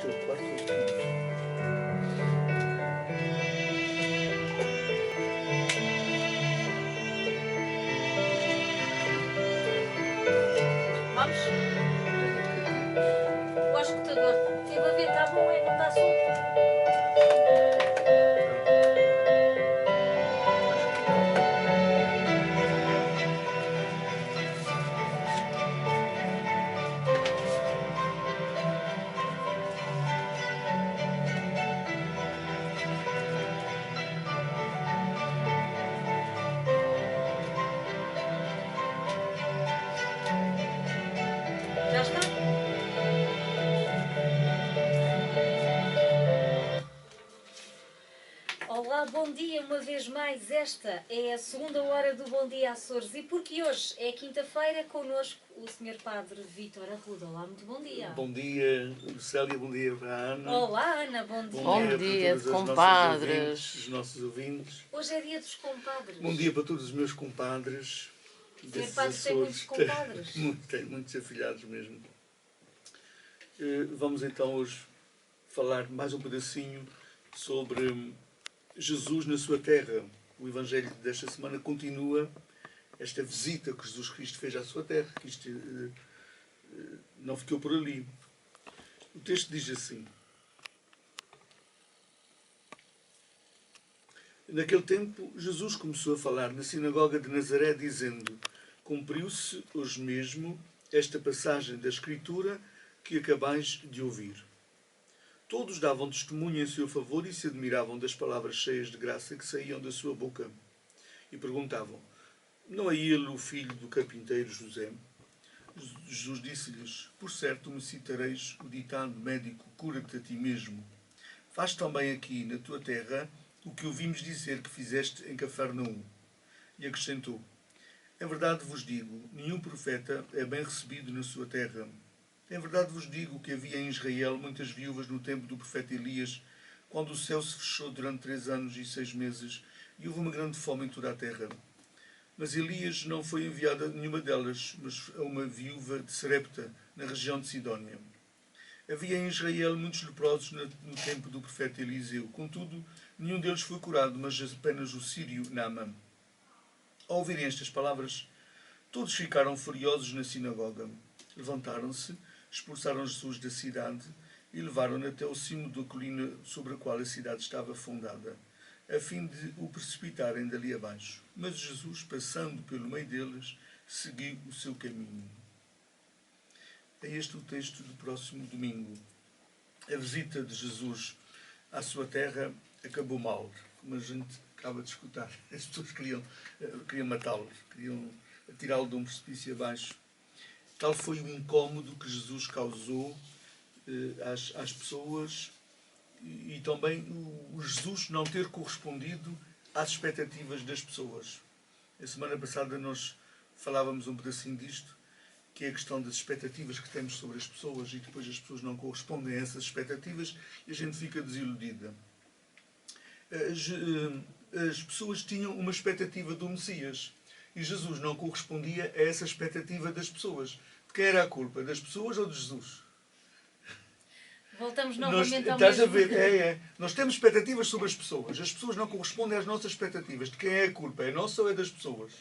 teu quarto ou o teu? Vamos? O escutador teve a ver, está bom, é, não está solto. Já está? Olá, bom dia uma vez mais. Esta é a segunda hora do Bom Dia Açores e porque hoje é quinta-feira, connosco o Sr. Padre Vítor Arruda. Olá, muito bom dia. Bom dia, Célia, bom dia para a Ana. Olá, Ana, bom dia. Bom Bom dia, para todas as compadres. nossas os nossos ouvintes. Hoje é dia dos compadres. Bom dia para todos os meus compadres. O Sr. desses Padre tem muitos Açores. compadres. Tem muitos afilhados mesmo. Vamos então hoje falar mais um pedacinho sobre Jesus na sua terra. O Evangelho desta semana continua esta visita que Jesus Cristo fez à sua terra, que isto não ficou por ali. O texto diz assim: naquele tempo, Jesus começou a falar na sinagoga de Nazaré, dizendo: cumpriu-se hoje mesmo esta passagem da Escritura que acabais de ouvir. Todos davam testemunho em seu favor e se admiravam das palavras cheias de graça que saíam da sua boca. E perguntavam: não é ele o filho do carpinteiro José? Jesus disse-lhes: por certo me citareis o ditado médico: cura-te a ti mesmo. Faz também aqui na tua terra o que ouvimos dizer que fizeste em Cafarnaum. E acrescentou: em verdade vos digo, nenhum profeta é bem recebido na sua terra. Em verdade vos digo que havia em Israel muitas viúvas no tempo do profeta Elias, quando o céu se fechou durante 3 anos e 6 meses, e houve uma grande fome em toda a terra. Mas Elias não foi enviado a nenhuma delas, mas a uma viúva de Sarepta, na região de Sidónia. Havia em Israel muitos leprosos no tempo do profeta Eliseu. Contudo, nenhum deles foi curado, mas apenas o sírio Naamã. Ao ouvirem estas palavras, todos ficaram furiosos na sinagoga. Levantaram-se, expulsaram Jesus da cidade e levaram-no até o cimo da colina sobre a qual a cidade estava fundada, a fim de o precipitarem dali abaixo. Mas Jesus, passando pelo meio deles, seguiu o seu caminho. É este o texto do próximo domingo. A visita de Jesus à sua terra acabou mal, como a gente acaba de escutar. As pessoas queriam matá-lo, queriam tirá-lo de um precipício abaixo. Tal foi o incómodo que Jesus causou às pessoas e também o Jesus não ter correspondido às expectativas das pessoas. A semana passada nós falávamos um pedacinho disto, que é a questão das expectativas que temos sobre as pessoas e depois as pessoas não correspondem a essas expectativas e a gente fica desiludida. As pessoas tinham uma expectativa do Messias e Jesus não correspondia a essa expectativa das pessoas. De quem era a culpa? Das pessoas ou de Jesus? Voltamos novamente ao Estás a mesmo. ver? Nós temos expectativas sobre as pessoas não correspondem às nossas expectativas. De quem é a culpa? É nossa ou é das pessoas?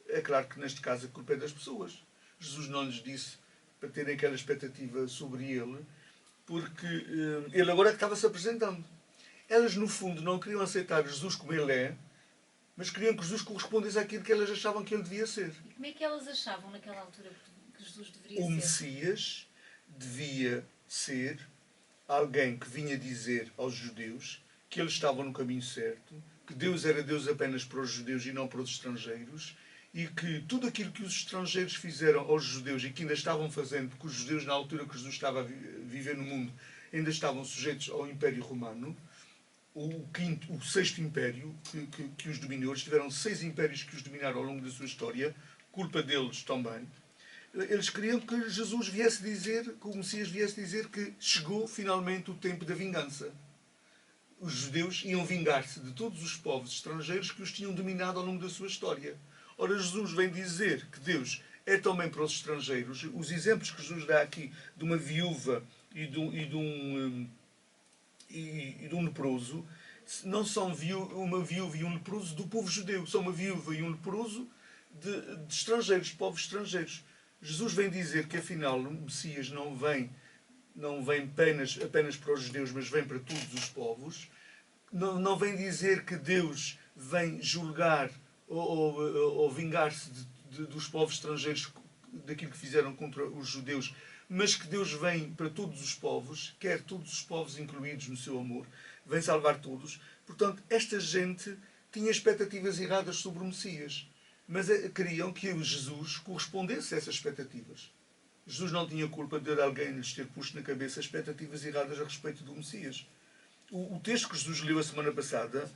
É claro que neste caso a culpa é das pessoas. Jesus não lhes disse para terem aquela expectativa sobre ele, porque ele agora é que estava-se apresentando. Elas, no fundo, não queriam aceitar Jesus como ele é, mas queriam que Jesus correspondesse àquilo que elas achavam que ele devia ser. E como é que elas achavam naquela altura que Jesus deveria O ser? Messias devia ser alguém que vinha dizer aos judeus que eles estavam no caminho certo, que Deus era Deus apenas para os judeus e não para os estrangeiros, e que tudo aquilo que os estrangeiros fizeram aos judeus e que ainda estavam fazendo, porque os judeus, na altura que Jesus estava a viver no mundo, ainda estavam sujeitos ao Império Romano, o sexto império que os dominou. Eles tiveram 6 impérios que os dominaram ao longo da sua história, culpa deles também. Eles queriam que Jesus viesse dizer, que o Messias viesse dizer que chegou finalmente o tempo da vingança. Os judeus iam vingar-se de todos os povos estrangeiros que os tinham dominado ao longo da sua história. Ora, Jesus vem dizer que Deus é também para os estrangeiros. Os exemplos que Jesus dá aqui de uma viúva e de um leproso, não são uma viúva e um leproso do povo judeu, são uma viúva e um leproso de estrangeiros, povos estrangeiros. Jesus vem dizer que afinal o Messias não vem apenas para os judeus, mas vem para todos os povos. Não vem dizer que Deus vem julgar ou vingar-se dos povos estrangeiros daquilo que fizeram contra os judeus, mas que Deus vem para todos os povos, quer todos os povos incluídos no seu amor, vem salvar todos. Portanto, esta gente tinha expectativas erradas sobre o Messias, mas queriam que Jesus correspondesse a essas expectativas. Jesus não tinha culpa de alguém lhes ter posto na cabeça expectativas erradas a respeito do Messias. O texto que Jesus leu a semana passada,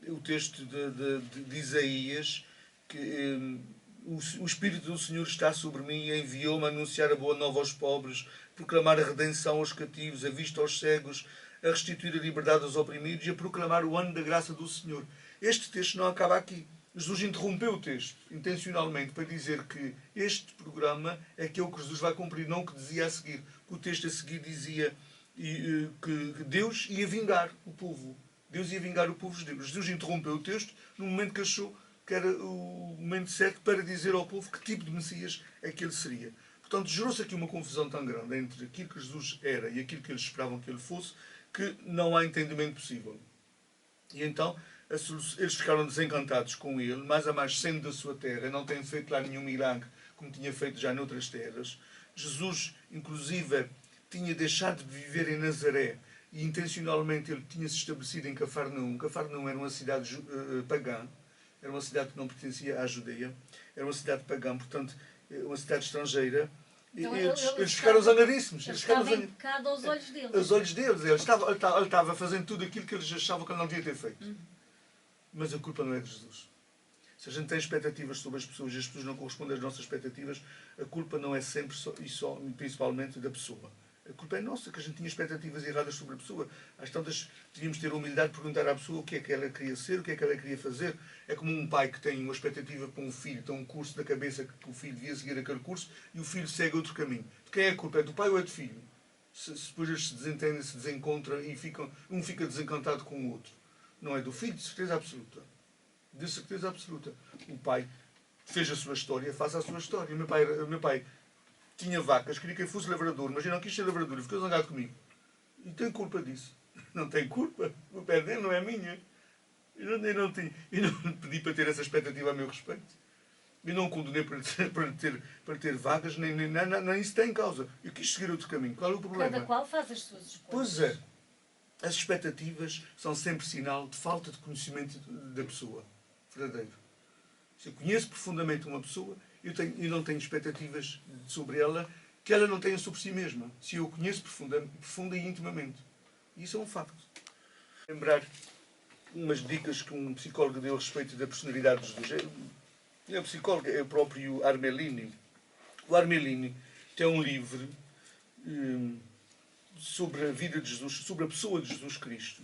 o texto de Isaías, que o Espírito do Senhor está sobre mim e enviou-me a anunciar a boa nova aos pobres, proclamar a redenção aos cativos, a vista aos cegos, a restituir a liberdade aos oprimidos e a proclamar o ano da graça do Senhor. Este texto não acaba aqui. Jesus interrompeu o texto, intencionalmente, para dizer que este programa é aquele que Jesus vai cumprir, não o que dizia a seguir. O texto a seguir dizia que Deus ia vingar o povo. Deus ia vingar o povo judeu. Jesus interrompeu o texto no momento que achou que era o momento certo para dizer ao povo que tipo de Messias é que ele seria. Portanto, gerou-se aqui uma confusão tão grande entre aquilo que Jesus era e aquilo que eles esperavam que ele fosse, que não há entendimento possível. E então eles ficaram desencantados com ele, mais a mais sendo da sua terra, não tem feito lá nenhum milagre como tinha feito já noutras terras. Jesus, inclusive, tinha deixado de viver em Nazaré e intencionalmente ele tinha-se estabelecido em Cafarnaum. Cafarnaum era uma cidade pagã, era uma cidade que não pertencia à Judeia, era uma cidade pagã, portanto, uma cidade estrangeira. Então, Eles ficaram zangadíssimos. Eles estavam em pecado aos olhos deles. Aos olhos deles. Ele estava fazendo tudo aquilo que eles achavam que ele não devia ter feito. Mas a culpa não é de Jesus. Se a gente tem expectativas sobre as pessoas e as pessoas não correspondem às nossas expectativas, a culpa não é sempre principalmente da pessoa. A culpa é nossa, que a gente tinha expectativas erradas sobre a pessoa. Às tantas, devíamos ter a humildade de perguntar à pessoa o que é que ela queria ser, o que é que ela queria fazer. É como um pai que tem uma expectativa para um filho, tem um curso na cabeça que o filho devia seguir aquele curso e o filho segue outro caminho. De quem é a culpa? É do pai ou é do filho? Se depois eles se desentendem, se desencontram e um fica desencantado com o outro. Não é do filho, de certeza absoluta. De certeza absoluta. O pai fez a sua história, faça a sua história. O meu pai tinha vacas, queria que eu fosse lavrador, mas eu não quis ser lavrador, ele ficou zangado comigo. E tem culpa disso. Não tem culpa. O pé dele não é minha. Eu não pedi para ter essa expectativa a meu respeito. Eu não o condenei para ter vagas, nem isso tem em causa. Eu quis seguir outro caminho. Qual é o problema? Cada qual faz as suas escolhas. Pois é. As expectativas são sempre sinal de falta de conhecimento da pessoa. Verdadeiro. Se eu conheço profundamente uma pessoa, eu não tenho expectativas sobre ela que ela não tenha sobre si mesma. Se eu conheço profunda e intimamente. Isso é um facto. Lembrar umas dicas que um psicólogo deu a respeito da personalidade de Jesus. O psicólogo é o próprio Armelini. O Armelini tem um livro sobre a vida de Jesus, sobre a pessoa de Jesus Cristo,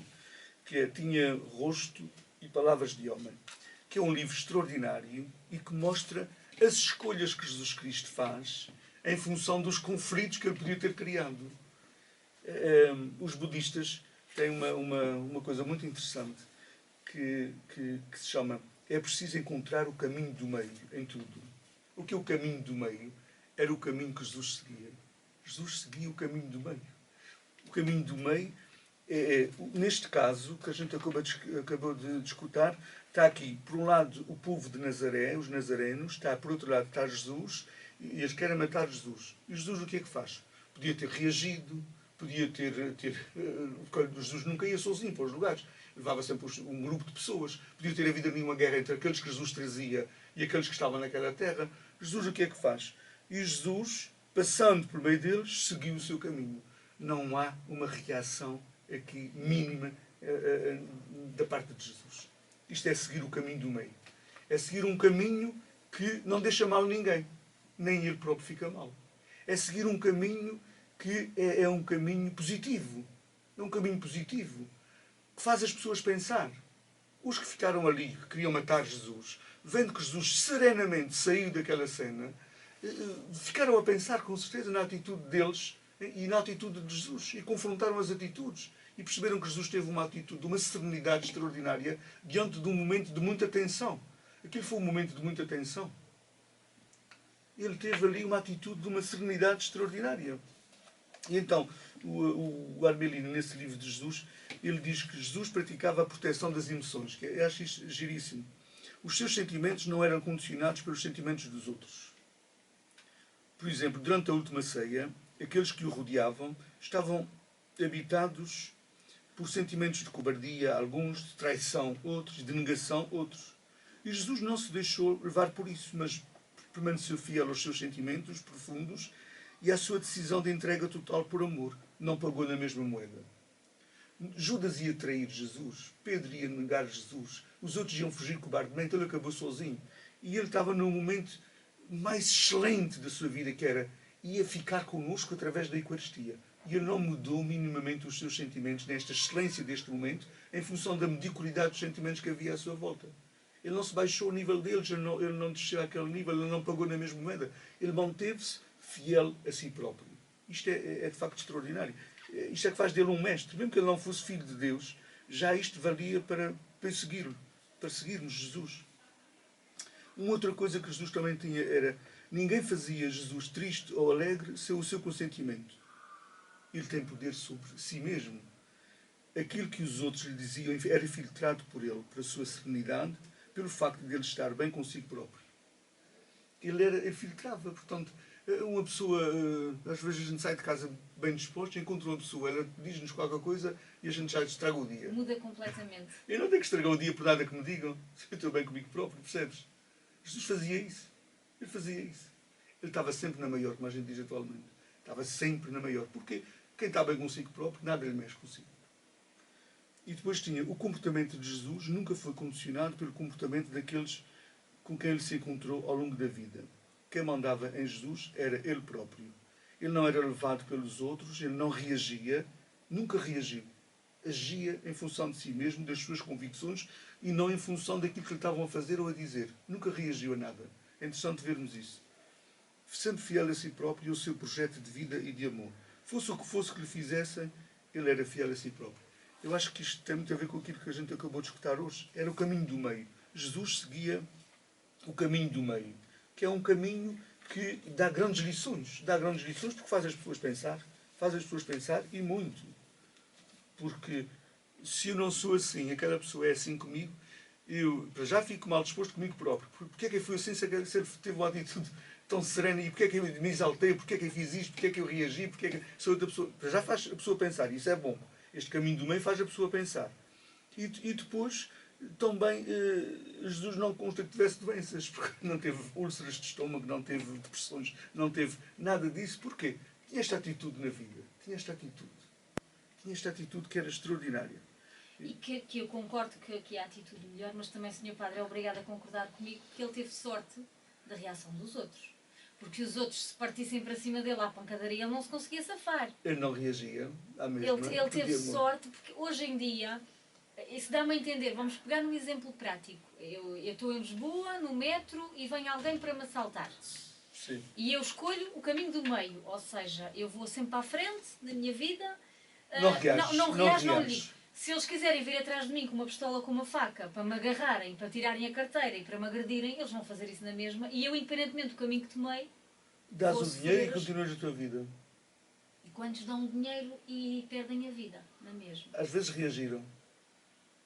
que tinha rosto e palavras de homem, que é um livro extraordinário e que mostra as escolhas que Jesus Cristo faz em função dos conflitos que ele podia ter criado. Os budistas têm uma coisa muito interessante que se chama: é preciso encontrar o caminho do meio em tudo. O que é o caminho do meio? Era o caminho que Jesus seguia. Jesus seguia o caminho do meio. O caminho do meio neste caso, que a gente acabou de escutar, está aqui, por um lado, o povo de Nazaré, os nazarenos, está, por outro lado, está Jesus, e eles querem matar Jesus. E Jesus o que é que faz? Podia ter reagido, podia ter Jesus nunca ia sozinho para os lugares, levava sempre um grupo de pessoas, podia ter havido ali uma guerra entre aqueles que Jesus trazia e aqueles que estavam naquela terra. Jesus o que é que faz? E Jesus, passando por meio deles, seguiu o seu caminho. Não há uma reação aqui mínima da parte de Jesus. Isto é seguir o caminho do meio. É seguir um caminho que não deixa mal ninguém. Nem ele próprio fica mal. É seguir um caminho que é um caminho positivo. É um caminho positivo. Que faz as pessoas pensar. Os que ficaram ali, que queriam matar Jesus, vendo que Jesus serenamente saiu daquela cena, ficaram a pensar com certeza na atitude deles e na atitude de Jesus. E confrontaram as atitudes. E perceberam que Jesus teve uma atitude, uma serenidade extraordinária diante de um momento de muita tensão. Aquilo foi um momento de muita tensão. Ele teve ali uma atitude de uma serenidade extraordinária. E então, o Armelino, nesse livro de Jesus, ele diz que Jesus praticava a proteção das emoções, que eu acho isso giríssimo. Os seus sentimentos não eram condicionados pelos sentimentos dos outros. Por exemplo, durante a última ceia, aqueles que o rodeavam estavam habitados por sentimentos de cobardia, alguns de traição, outros de negação, outros. E Jesus não se deixou levar por isso, mas permaneceu fiel aos seus sentimentos profundos e à sua decisão de entrega total por amor. Não pagou na mesma moeda. Judas ia trair Jesus, Pedro ia negar Jesus, os outros iam fugir cobardemente, ele acabou sozinho. E ele estava num momento mais excelente da sua vida, que era, ia ficar connosco através da Eucaristia. E ele não mudou minimamente os seus sentimentos nesta excelência deste momento, em função da mediocridade dos sentimentos que havia à sua volta. Ele não se baixou ao nível deles, ele não desceu àquele nível, ele não pagou na mesma moeda. Ele manteve-se fiel a si próprio. Isto é de facto extraordinário. Isto é que faz dele um mestre. Mesmo que ele não fosse filho de Deus, já isto valia para seguir-lo, para seguirmos Jesus. Uma outra coisa que Jesus também tinha era, ninguém fazia Jesus triste ou alegre sem o seu consentimento. Ele tem poder sobre si mesmo. Aquilo que os outros lhe diziam era filtrado por ele, pela sua serenidade, pelo facto de ele estar bem consigo próprio. Ele filtrava, portanto, uma pessoa, às vezes a gente sai de casa bem disposto, encontra uma pessoa, ela diz-nos qualquer coisa e a gente já estraga o dia. Muda completamente. Eu não tenho que estragar o dia por nada que me digam. Eu estou bem comigo próprio, percebes? Jesus fazia isso. Ele fazia isso. Ele estava sempre na maior, como a gente diz atualmente. Estava sempre na maior. Porque quem está bem consigo próprio, nada lhe mexe consigo. E depois tinha o comportamento de Jesus, nunca foi condicionado pelo comportamento daqueles com quem ele se encontrou ao longo da vida. Quem mandava em Jesus era ele próprio. Ele não era levado pelos outros, ele não reagia, nunca reagiu. Agia em função de si mesmo, das suas convicções, e não em função daquilo que lhe estavam a fazer ou a dizer. Nunca reagiu a nada. É interessante vermos isso. Sempre fiel a si próprio e ao seu projeto de vida e de amor. Fosse o que fosse que lhe fizessem, ele era fiel a si próprio. Eu acho que isto tem muito a ver com aquilo que a gente acabou de escutar hoje. Era o caminho do meio. Jesus seguia o caminho do meio, que é um caminho que dá grandes lições. Dá grandes lições porque faz as pessoas pensar. Faz as pessoas pensar e muito. Porque se eu não sou assim, aquela pessoa é assim comigo, eu já fico mal disposto comigo próprio. Porque é que eu fui assim se ele teve uma atitude tão serena? E porque é que eu me exaltei? Porque é que eu fiz isto? Porque é que eu reagi? Porque é que sou outra pessoa? Já faz a pessoa pensar. Isso é bom. Este caminho do meio faz a pessoa pensar. E depois, também, Jesus não consta que tivesse doenças, porque não teve úlceras de estômago, não teve depressões, não teve nada disso. Porquê? Tinha esta atitude na vida. Tinha esta atitude. Tinha esta atitude que era extraordinária. E que eu concordo que é a atitude melhor, mas também, Sr. Padre, é obrigado a concordar comigo que ele teve sorte da reação dos outros. Porque os outros, se partissem para cima dele à pancadaria, ele não se conseguia safar. Ele não reagia à mesma. Ele teve sorte, porque hoje em dia, isso dá-me a entender, vamos pegar num exemplo prático. Eu estou em Lisboa, no metro, e vem alguém para me assaltar. Sim. E eu escolho o caminho do meio, ou seja, eu vou sempre para a frente da minha vida. Não reages. Não reajo, não lhe digo. Se eles quiserem vir atrás de mim com uma pistola, com uma faca, para me agarrarem, para tirarem a carteira e para me agredirem, eles vão fazer isso na mesma. E eu, independentemente do caminho que tomei, dás o dinheiro e continuas a tua vida. E quantos dão o dinheiro e perdem a vida na mesma? Às vezes reagiram.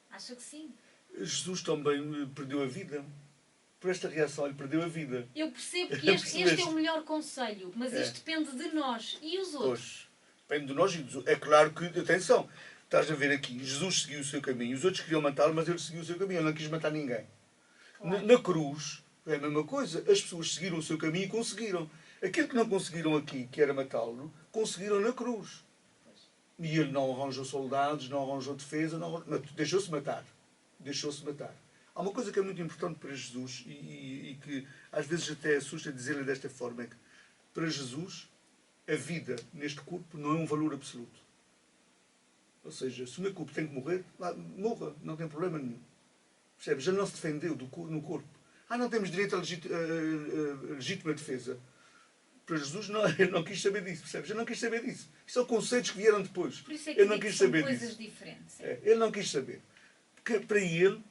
Acha que sim? Jesus também perdeu a vida. Por esta reação, ele perdeu a vida. Eu percebo que este é o melhor conselho, mas isto depende de nós. E os outros? Pois, depende de nós e dos outros. É claro que, atenção, estás a ver aqui, Jesus seguiu o seu caminho. Os outros queriam matá-lo, mas ele seguiu o seu caminho. Ele não quis matar ninguém. Claro. Na cruz, é a mesma coisa. As pessoas seguiram o seu caminho e conseguiram. Aquilo que não conseguiram aqui, que era matá-lo, conseguiram na cruz. E ele não arranjou soldados, não arranjou defesa, deixou-se matar. Deixou-se matar. Há uma coisa que é muito importante para Jesus e que às vezes até assusta dizer-lhe desta forma, é que para Jesus a vida neste corpo não é um valor absoluto. Ou seja, se o meu corpo tem que morrer, morra, não tem problema nenhum. Percebes? Já não se defendeu no corpo. Não temos direito à legítima defesa. Para Jesus, não, ele não quis saber disso, percebes? Ele não quis saber disso. Isso são conceitos que vieram depois. Por isso é que Ele não quis são saber coisas disso. diferentes. Ele não quis saber. Porque para ele,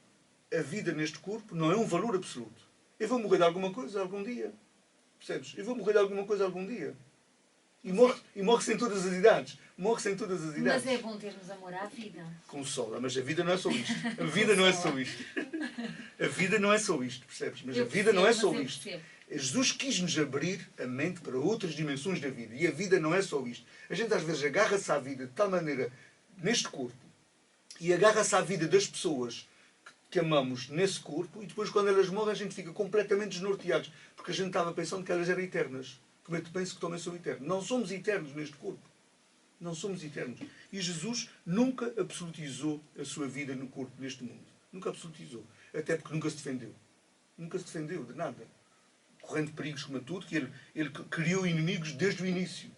a vida neste corpo não é um valor absoluto. Eu vou morrer de alguma coisa algum dia. Percebes? Eu vou morrer de alguma coisa algum dia. E morre-se em todas as idades. Morre-se em todas as idades. Mas é bom termos amor à vida. Consola, mas a vida não é só isto. A vida não é só isto. A vida não é só isto, percebes? Mas a vida não é só isto. Jesus quis-nos abrir a mente para outras dimensões da vida. E a vida não é só isto. A gente às vezes agarra-se à vida de tal maneira neste corpo e agarra-se à vida das pessoas que amamos nesse corpo e depois quando elas morrem a gente fica completamente desnorteados porque a gente estava pensando que elas eram eternas. Como é que tu pensas que também sou eterno? Não somos eternos neste corpo. Não somos eternos. E Jesus nunca absolutizou a sua vida no corpo, neste mundo. Nunca absolutizou. Até porque nunca se defendeu. Nunca se defendeu de nada. Correndo perigos como a tudo, que ele criou inimigos desde o início.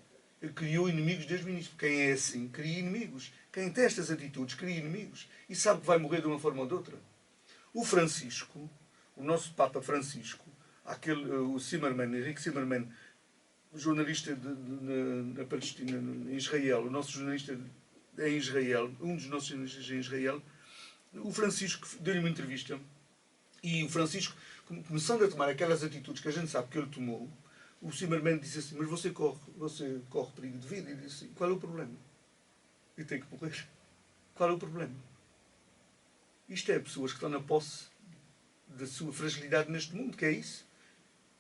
Ele criou inimigos desde o início. Quem é assim, cria inimigos. Quem tem estas atitudes, cria inimigos. E sabe que vai morrer de uma forma ou de outra. O Francisco, o nosso Papa Francisco, o Zimmermann, Henrique Zimmermann, jornalista na Palestina, em Israel, o nosso jornalista em Israel, um dos nossos jornalistas em Israel, o Francisco deu-lhe uma entrevista e o Francisco, começando a tomar aquelas atitudes que a gente sabe que ele tomou, o Zimmermann disse assim, mas você corre perigo de vida. E disse assim, qual é o problema? Eu tenho que morrer. Qual é o problema? Isto é pessoas que estão na posse da sua fragilidade neste mundo, que é isso.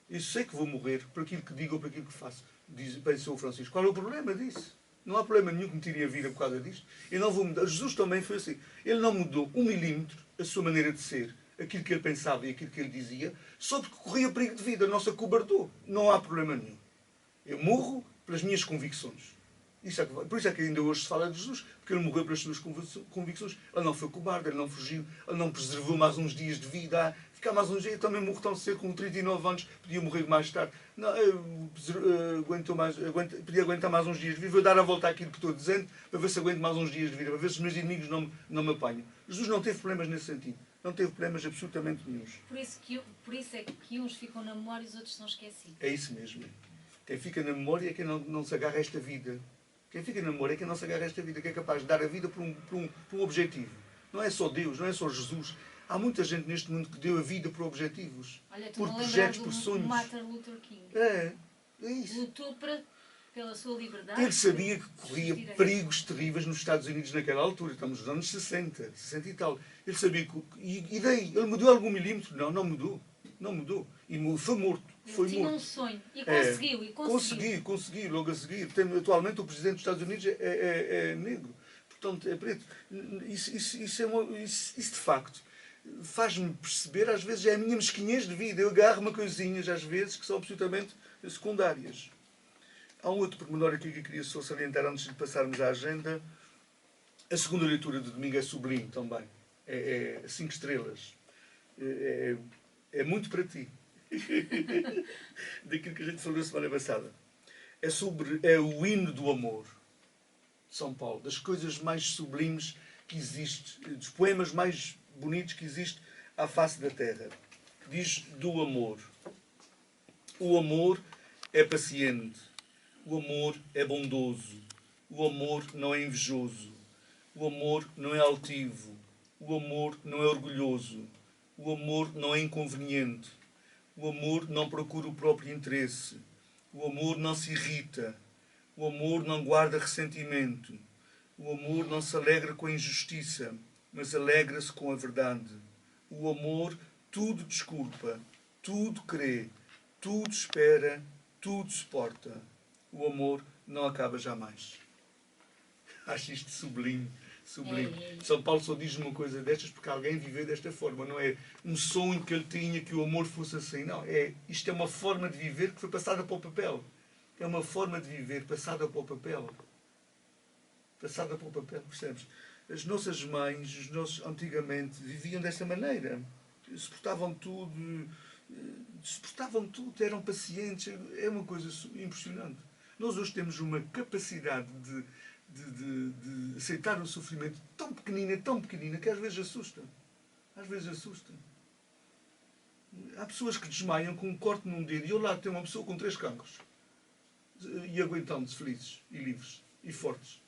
Eu sei que vou morrer por aquilo que digo ou por aquilo que faço. Pensou o Francisco. Qual é o problema disso? Não há problema nenhum que me tire a vida por causa disto. Eu não vou mudar. Jesus também foi assim. Ele não mudou 1 milímetro a sua maneira de ser, aquilo que ele pensava e aquilo que ele dizia, só porque corria perigo de vida. Não se acobardou. Não há problema nenhum. Eu morro pelas minhas convicções. Por isso é que ainda hoje se fala de Jesus, porque ele morreu pelas suas convicções. Ele não foi cobarde, ele não fugiu, ele não preservou mais uns dias de vida. Ficar mais uns dias, eu também morro tão cedo, com 39 anos, podia morrer mais tarde. Não, podia aguentar mais uns dias de vida. Vou dar a volta àquilo que estou dizendo, para ver se aguento mais uns dias de vida, para ver se os meus inimigos não me apanham. Jesus não teve problemas nesse sentido. Não teve problemas absolutamente nenhums. Por isso é que uns ficam na memória e os outros são esquecidos. É isso mesmo. Quem fica na memória é quem não se agarra a esta vida. Quem fica na memória é quem não se agarra a esta vida, que é capaz de dar a vida por um objetivo. Não é só Deus, não é só Jesus. Há muita gente neste mundo que deu a vida por objetivos. Olha, por projetos, por sonhos. Martin Luther King. É isso. Lutou pela sua liberdade. Ele sabia que corria perigos terríveis nos Estados Unidos naquela altura. Estamos nos anos 60 e tal. Ele sabia que... E daí? Ele mudou algum milímetro? Não mudou. Não mudou. E foi morto. Foi tinha morto. Um sonho. E conseguiu. Conseguiu, logo a seguir. Atualmente o Presidente dos Estados Unidos é negro. Portanto, é preto. Isso de facto faz-me perceber, às vezes, é a minha mesquinhez de vida. Eu agarro-me a coisinhas, às vezes, que são absolutamente secundárias. Há um outro pormenor aqui que eu queria só salientar antes de passarmos à agenda. A segunda leitura de domingo é sublime também. É 5 estrelas. É muito para ti. Daquilo que a gente falou na semana passada. É o hino do amor de São Paulo. Das coisas mais sublimes que existe. Dos poemas mais bonitos que existe à face da terra. Diz do amor. O amor é paciente. O amor é bondoso. O amor não é invejoso. O amor não é altivo. O amor não é orgulhoso. O amor não é inconveniente. O amor não procura o próprio interesse. O amor não se irrita. O amor não guarda ressentimento. O amor não se alegra com a injustiça, mas alegra-se com a verdade. O amor tudo desculpa, tudo crê, tudo espera, tudo suporta. O amor não acaba jamais. Acho isto sublime. Sublime. São Paulo só diz uma coisa destas porque alguém viveu desta forma. Não é um sonho que ele tinha que o amor fosse assim. Não, isto é uma forma de viver que foi passada para o papel. É uma forma de viver passada para o papel. Passada para o papel, percebes? As nossas mães, os nossos antigamente, viviam desta maneira. Suportavam tudo, eram pacientes. É uma coisa impressionante. Nós hoje temos uma capacidade de aceitar o sofrimento tão pequenina, que às vezes assusta. Às vezes assusta. Há pessoas que desmaiam com um corte num dedo e eu lá tenho uma pessoa com 3 cancros. e aguentando-se felizes e livres e fortes.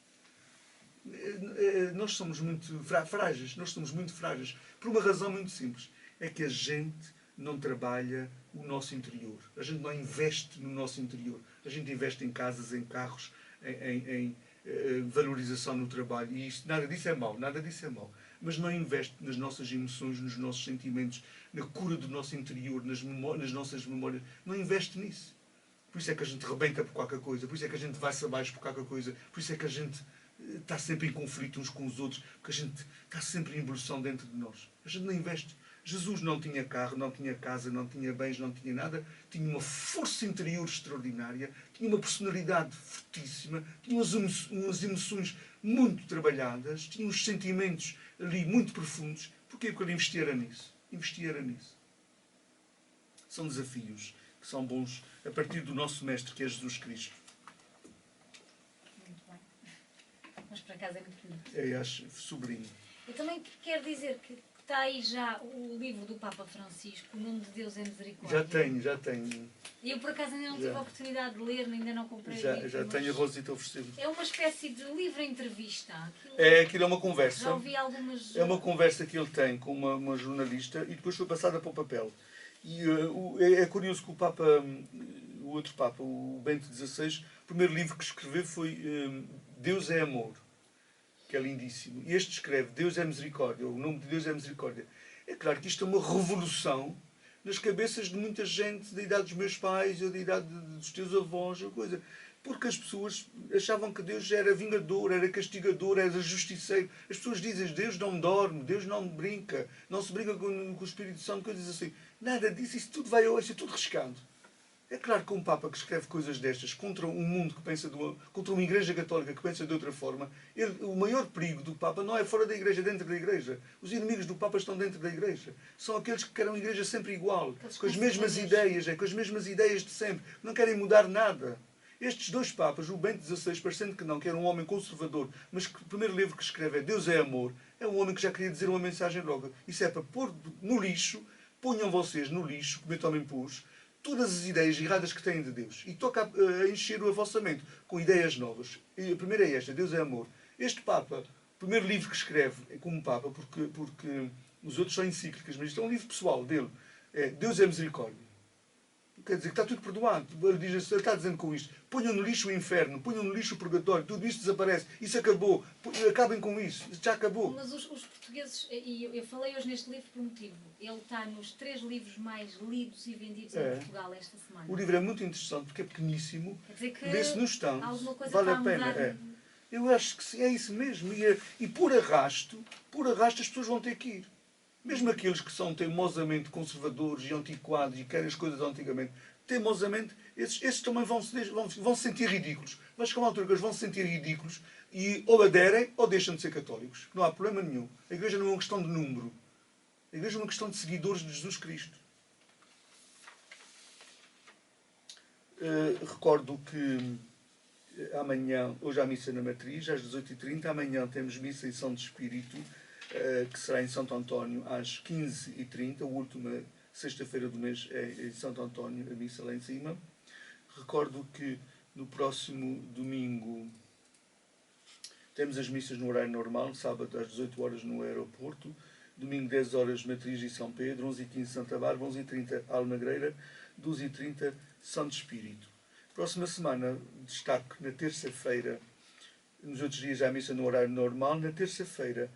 Nós somos muito frágeis, por uma razão muito simples. É que a gente não trabalha o nosso interior. A gente não investe no nosso interior. A gente investe em casas, em carros, em valorização no trabalho. E isto, nada disso é mau, nada disso é mau. Mas não investe nas nossas emoções, nos nossos sentimentos, na cura do nosso interior, nas nossas memórias. Não investe nisso. Por isso é que a gente rebenta por qualquer coisa, por isso é que a gente vai-se abaixo por qualquer coisa, por isso é que a gente está sempre em conflito uns com os outros, porque a gente está sempre em evolução dentro de nós. A gente não investe. Jesus não tinha carro, não tinha casa, não tinha bens, não tinha nada. Tinha uma força interior extraordinária, tinha uma personalidade fortíssima, tinha umas emoções muito trabalhadas, tinha uns sentimentos ali muito profundos. Porquê? Porque ele investia nisso. Investia nisso. São desafios que são bons a partir do nosso Mestre, que é Jesus Cristo. Muito bem. Mas por acaso é muito bonito. Eu acho sublime. Eu também quero dizer que está aí já o livro do Papa Francisco, O Nome de Deus é Misericórdia. Já tenho. E eu por acaso ainda não tive a oportunidade de ler, ainda não comprei o livro. Já tenho, a Rosita oferecido. É uma espécie de livro-entrevista. Aquilo é uma conversa. Já ouvi algumas... É uma conversa que ele tem com uma jornalista e depois foi passada para o papel. E é curioso que o outro Papa, o Bento XVI, o primeiro livro que escreveu foi Deus é Amor, que é lindíssimo. E este escreve Deus é Misericórdia, o nome de Deus é Misericórdia. É claro que isto é uma revolução nas cabeças de muita gente da idade dos meus pais ou da idade dos teus avós, ou coisa. Porque as pessoas achavam que Deus era vingador, era castigador, era justiceiro. As pessoas dizem Deus não dorme, Deus não brinca, não se brinca com o Espírito Santo, coisas assim. Nada disso, isso tudo vai hoje, é tudo riscado. É claro que um Papa que escreve coisas destas contra um mundo que pensa contra uma Igreja Católica que pensa de outra forma, o maior perigo do Papa não é fora da Igreja, é dentro da Igreja. Os inimigos do Papa estão dentro da Igreja. São aqueles que querem uma Igreja sempre igual, com as mesmas ideias, com as mesmas ideias de sempre, não querem mudar nada. Estes dois Papas, o Bento XVI, parecendo que era um homem conservador, mas que o primeiro livro que escreve é Deus é Amor, é um homem que já queria dizer uma mensagem logo. Isso é para pôr no lixo, ponham vocês no lixo, como eu também pus, todas as ideias erradas que têm de Deus. E toca a encher a vossa mente com ideias novas. E a primeira é esta, Deus é Amor. Este Papa, o primeiro livro que escreve como Papa, porque os outros são encíclicas, mas isto é um livro pessoal dele, é Deus é Misericórdia. Quer dizer que está tudo perdoado. Ele está dizendo com isto: ponham no lixo o inferno, ponham no lixo o purgatório, tudo isto desaparece. Isso acabou. Acabem com isso. Já acabou. Mas os portugueses, e eu falei hoje neste livro por motivo, ele está nos 3 livros mais lidos e vendidos em Portugal esta semana. O livro é muito interessante porque é pequeníssimo. Quer dizer que lê-se no estante. Vale a pena. Eu acho que sim, é isso mesmo. E por arrasto as pessoas vão ter que ir. Mesmo aqueles que são teimosamente conservadores e antiquados e querem as coisas antigamente, teimosamente, esses também vão se sentir ridículos. Vai chegar uma altura que eles vão se sentir ridículos e ou aderem ou deixam de ser católicos. Não há problema nenhum. A Igreja não é uma questão de número. A Igreja é uma questão de seguidores de Jesus Cristo. Recordo que amanhã, hoje há missa na Matriz, às 18h30, amanhã temos missa em São de Espírito, que será em Santo António às 15h30, a última sexta-feira do mês é em Santo António, a missa lá em cima. Recordo que no próximo domingo temos as missas no horário normal, sábado às 18 horas no aeroporto, domingo 10 horas Matriz e São Pedro, 11h15 Santa Bárbara, 11h30 Almagreira, 12h30 Santo Espírito. Próxima semana, destaque na terça-feira, nos outros dias há missa no horário normal, na terça-feira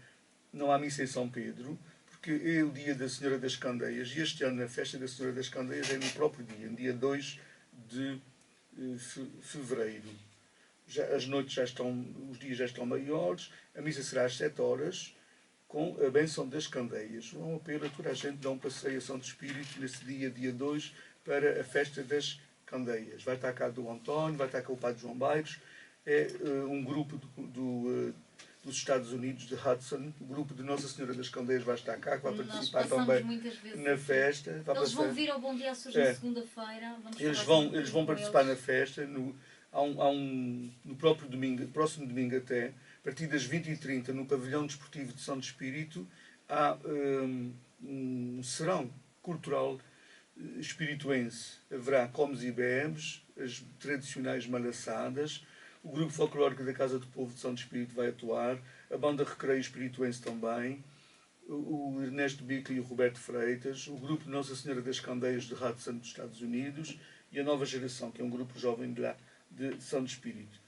não há missa em São Pedro, porque é o dia da Senhora das Candeias, e este ano a festa da Senhora das Candeias é no próprio dia, no dia 2 de fevereiro. As noites os dias já estão maiores, a missa será às 7 horas, com a bênção das candeias. Um apelo a toda a gente, dá um passeio a Santo Espírito nesse dia 2, para a festa das candeias. Vai estar cá do António, vai estar cá o Padre João Bairros, é um grupo dos Estados Unidos, de Hudson, o grupo de Nossa Senhora das Candeias vai estar cá, que vai participar também na festa. Eles vão vir ao Bom Dia Açores na segunda-feira. Eles vão participar na festa, no próprio domingo, próximo domingo até, a partir das 20h30, no Pavilhão Desportivo de Santo Espírito, há um serão cultural espirituense haverá comes e bebes, as tradicionais malaçadas, o grupo folclórico da Casa do Povo de São Espírito vai atuar, a banda Recreio Espirituense também, o Ernesto Bica e o Roberto Freitas, o grupo Nossa Senhora das Candeias de Rato Santo dos Estados Unidos e a Nova Geração, que é um grupo jovem de lá, de São Espírito.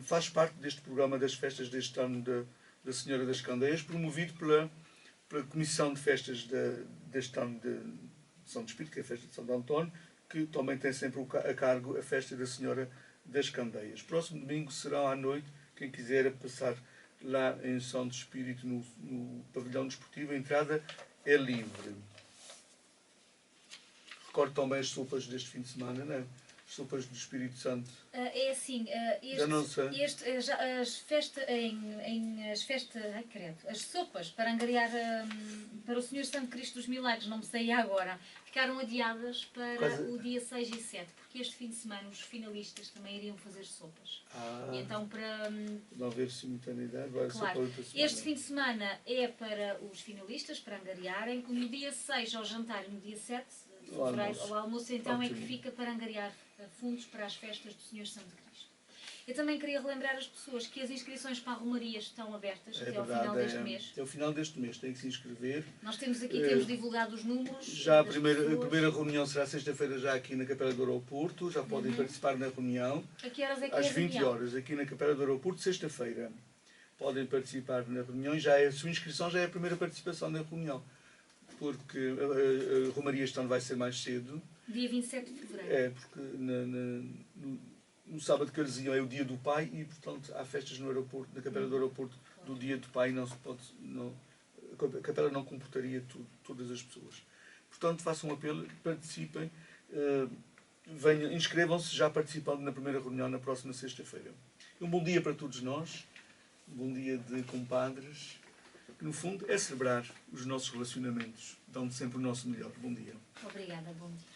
Faz parte deste programa das festas deste ano da Senhora das Candeias, promovido pela Comissão de Festas deste ano de São Espírito, que é a festa de Santo António, que também tem sempre a cargo a festa da Senhora das Candeias. Próximo domingo será à noite, quem quiser passar lá em São Espírito, no pavilhão desportivo, a entrada é livre. Recordo também as sopas deste fim de semana, não é? As sopas do Espírito Santo. É assim, as sopas para angariar para o Senhor Santo Cristo dos Milagres, não me sei agora, ficaram adiadas para o dia 6 e 7, porque este fim de semana os finalistas também iriam fazer sopas. E então para não haver simultaneidade, vai ser para outra semana. Este fim de semana é para os finalistas, para angariarem, no dia 6 ao jantar e no dia 7 de fevereiro ao almoço, então é que fica para angariar fundos para as festas do Senhor Santo Cristo. Eu também queria relembrar as pessoas que as inscrições para a Romaria estão abertas até ao final deste mês. Até ao final deste mês tem que se inscrever. Nós temos divulgado os números. Já a primeira reunião será sexta-feira, já aqui na Capela do Aeroporto. Já podem participar na reunião. A que horas é que às 20 horas, aqui na Capela do Aeroporto, sexta-feira. Podem participar na reunião. A sua inscrição já é a primeira participação na reunião. Porque a Romaria este ano vai ser mais cedo. Dia 27 de fevereiro. É, porque no sábado que eles iam é o dia do pai e, portanto, há festas no aeroporto, na Capela do Aeroporto, do dia do pai, não se pode, a Capela não comportaria todas as pessoas. Portanto, façam um apelo, participem, inscrevam-se já participando na primeira reunião na próxima sexta-feira. Um bom dia para todos nós, um bom dia de compadres, que no fundo é celebrar os nossos relacionamentos, dando sempre o nosso melhor. Bom dia. Obrigada, bom dia.